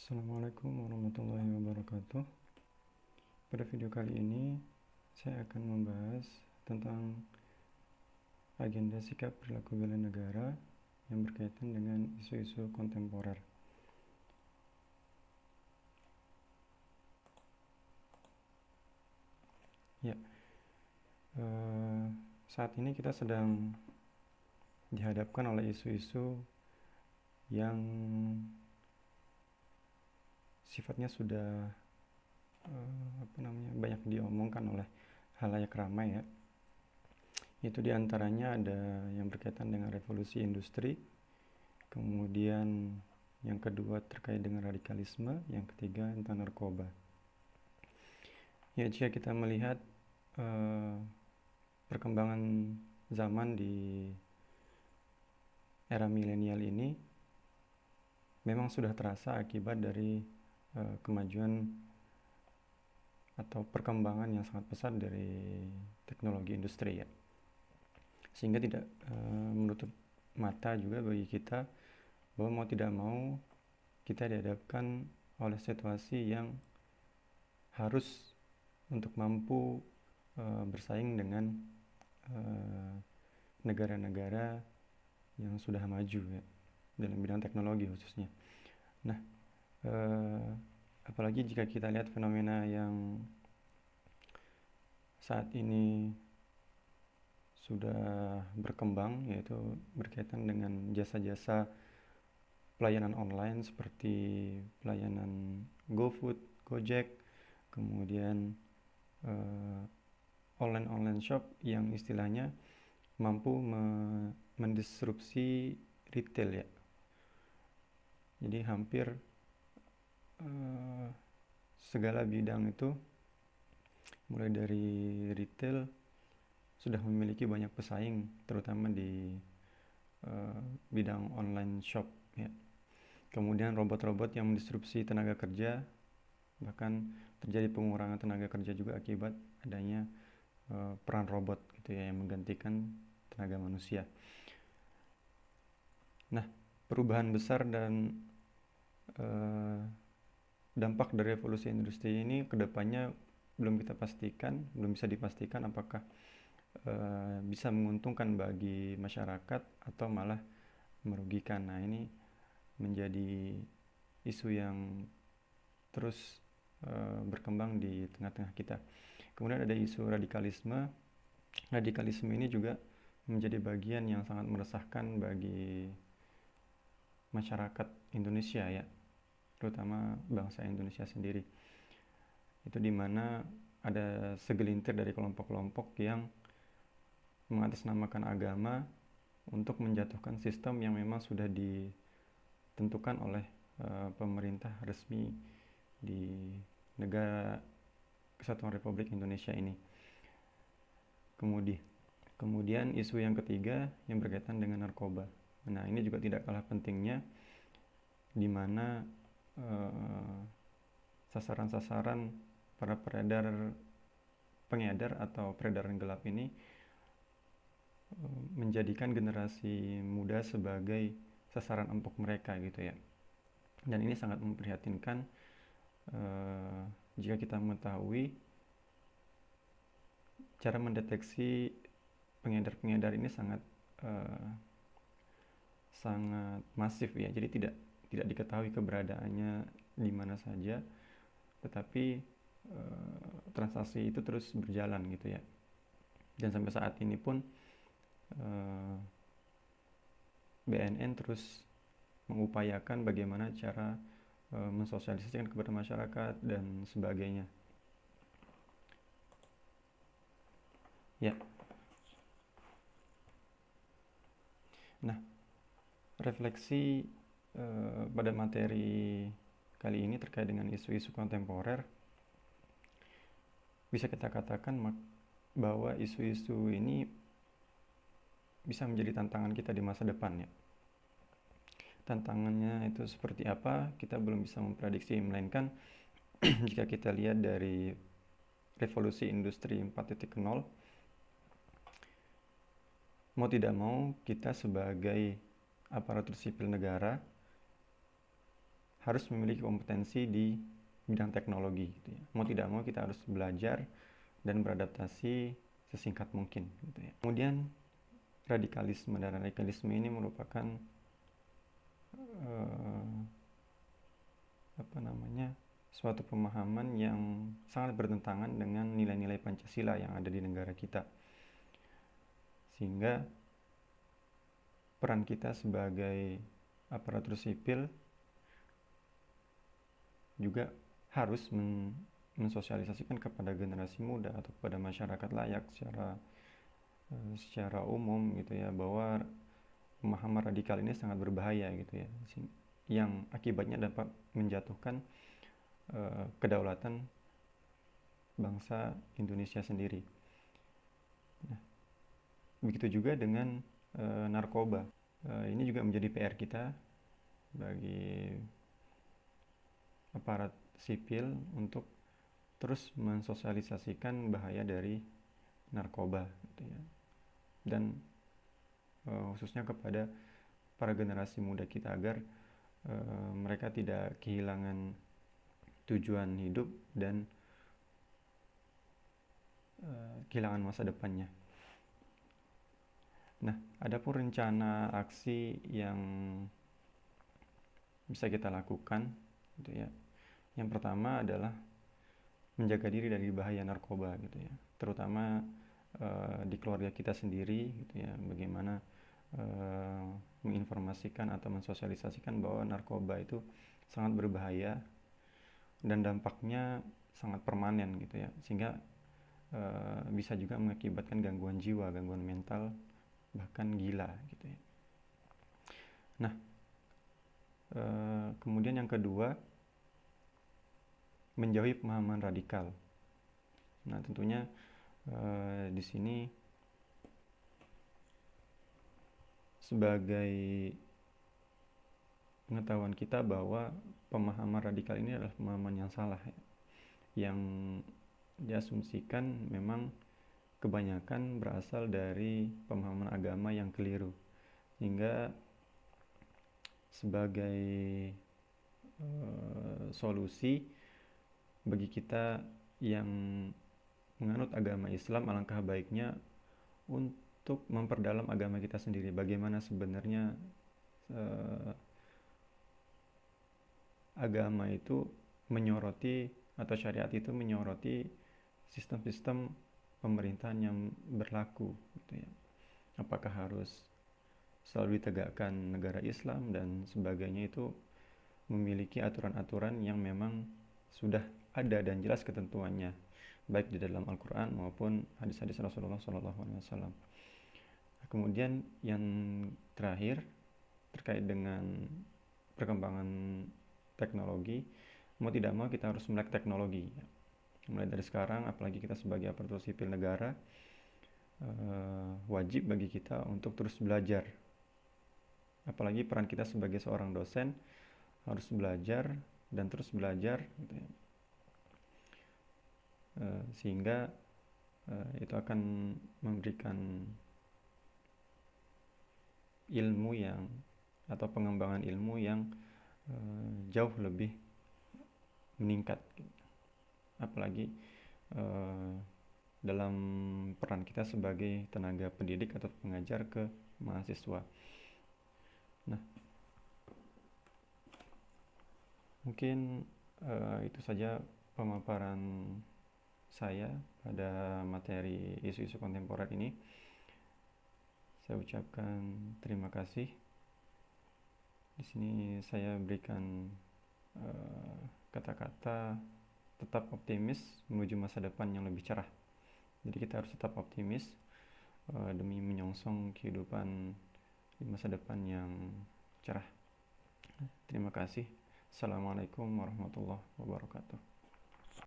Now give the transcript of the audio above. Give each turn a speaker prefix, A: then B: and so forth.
A: Assalamualaikum warahmatullahi wabarakatuh. Pada video kali ini saya akan membahas tentang agenda sikap perilaku bela negara yang berkaitan dengan isu-isu kontemporer. Ya, saat ini kita sedang dihadapkan oleh isu-isu yang sifatnya sudah banyak diomongkan oleh halayak ramai ya. Itu diantaranya ada yang berkaitan dengan revolusi industri, kemudian yang kedua terkait dengan radikalisme, yang ketiga tentang narkoba. Ya, jika kita melihat perkembangan zaman di era milenial ini, memang sudah terasa akibat dari kemajuan atau perkembangan yang sangat pesat dari teknologi industri ya, sehingga tidak menutup mata juga bagi kita bahwa mau tidak mau kita dihadapkan oleh situasi yang harus untuk mampu bersaing dengan negara-negara yang sudah maju ya, dalam bidang teknologi khususnya. Nah, apalagi jika kita lihat fenomena yang saat ini sudah berkembang, yaitu berkaitan dengan jasa-jasa pelayanan online seperti pelayanan GoFood, Gojek, kemudian online shop yang istilahnya mampu mendisrupsi retail ya. Jadi hampir segala bidang itu, mulai dari retail, sudah memiliki banyak pesaing, terutama di bidang online shop ya. Kemudian robot-robot yang mendisrupsi tenaga kerja, bahkan terjadi pengurangan tenaga kerja juga akibat adanya peran robot gitu ya, yang menggantikan tenaga manusia. Nah, perubahan besar dan dampak dari revolusi industri ini kedepannya belum bisa dipastikan apakah bisa menguntungkan bagi masyarakat atau malah merugikan. Nah, ini menjadi isu yang terus berkembang di tengah-tengah kita. Kemudian ada isu radikalisme. Radikalisme ini juga menjadi bagian yang sangat meresahkan bagi masyarakat Indonesia ya, terutama bangsa Indonesia sendiri. Itu dimana ada segelintir dari kelompok-kelompok yang mengatasnamakan agama untuk menjatuhkan sistem yang memang sudah ditentukan oleh pemerintah resmi di negara Kesatuan Republik Indonesia ini. Kemudian isu yang ketiga yang berkaitan dengan narkoba. Nah, ini juga tidak kalah pentingnya, di mana sasaran-sasaran para pengedar atau peredaran gelap ini menjadikan generasi muda sebagai sasaran empuk mereka gitu ya. Dan ini sangat memprihatinkan jika kita mengetahui cara mendeteksi pengedar-pengedar ini sangat masif ya. Jadi tidak diketahui keberadaannya di mana saja, tetapi transaksi itu terus berjalan gitu ya. Dan sampai saat ini pun BNN terus mengupayakan bagaimana cara mensosialisasikan kepada masyarakat dan sebagainya. Ya. Nah, refleksi pada materi kali ini terkait dengan isu-isu kontemporer, bisa kita katakan bahwa isu-isu ini bisa menjadi tantangan kita di masa depan ya. Tantangannya itu seperti apa, kita belum bisa memprediksi, melainkan jika kita lihat dari revolusi industri 4.0, mau tidak mau kita sebagai aparatur sipil negara harus memiliki kompetensi di bidang teknologi gitu ya. Mau tidak mau kita harus belajar dan beradaptasi sesingkat mungkin gitu ya. Kemudian radikalisme ini merupakan suatu pemahaman yang sangat bertentangan dengan nilai-nilai Pancasila yang ada di negara kita, sehingga peran kita sebagai aparatur sipil juga harus mensosialisasikan kepada generasi muda atau kepada masyarakat layak secara umum gitu ya, bahwa pemahaman radikal ini sangat berbahaya gitu ya, yang akibatnya dapat menjatuhkan kedaulatan bangsa Indonesia sendiri. Nah, begitu juga dengan narkoba. Ini juga menjadi PR kita bagi aparat sipil untuk terus mensosialisasikan bahaya dari narkoba gitu ya. Dan khususnya kepada para generasi muda kita agar mereka tidak kehilangan tujuan hidup dan kehilangan masa depannya. Nah, adapun rencana aksi yang bisa kita lakukan gitu ya. Yang pertama adalah menjaga diri dari bahaya narkoba gitu ya. Terutama di keluarga kita sendiri gitu ya. Bagaimana menginformasikan atau mensosialisasikan bahwa narkoba itu sangat berbahaya dan dampaknya sangat permanen gitu ya, sehingga bisa juga mengakibatkan gangguan jiwa, gangguan mental, bahkan gila gitu ya. Nah, kemudian yang kedua, menjauhi pemahaman radikal. Nah, tentunya di sini sebagai pengetahuan kita bahwa pemahaman radikal ini adalah pemahaman yang salah ya, yang diasumsikan memang kebanyakan berasal dari pemahaman agama yang keliru, sehingga sebagai solusi bagi kita yang menganut agama Islam, alangkah baiknya untuk memperdalam agama kita sendiri. Bagaimana sebenarnya agama itu menyoroti, atau syariat itu menyoroti sistem-sistem pemerintahan yang berlaku gitu ya. Apakah harus selalu ditegakkan negara Islam dan sebagainya, itu memiliki aturan-aturan yang memang sudah ada dan jelas ketentuannya, baik di dalam Al-Quran maupun hadis-hadis Rasulullah SAW. Kemudian yang terakhir terkait dengan perkembangan teknologi, mau tidak mau kita harus melek teknologi. Mulai dari sekarang, apalagi kita sebagai aparatur sipil negara, wajib bagi kita untuk terus belajar. Apalagi peran kita sebagai seorang dosen harus belajar dan terus belajar gitu ya. Sehingga itu akan memberikan ilmu yang, atau pengembangan ilmu yang jauh lebih meningkat gitu. Apalagi dalam peran kita sebagai tenaga pendidik atau pengajar ke mahasiswa. Nah, mungkin itu saja pemaparan saya pada materi isu-isu kontemporer ini. Saya ucapkan terima kasih. Di sini saya berikan kata-kata tetap optimis menuju masa depan yang lebih cerah. Jadi kita harus tetap optimis demi menyongsong kehidupan di masa depan yang cerah. Terima kasih. Assalamualaikum warahmatullahi wabarakatuh.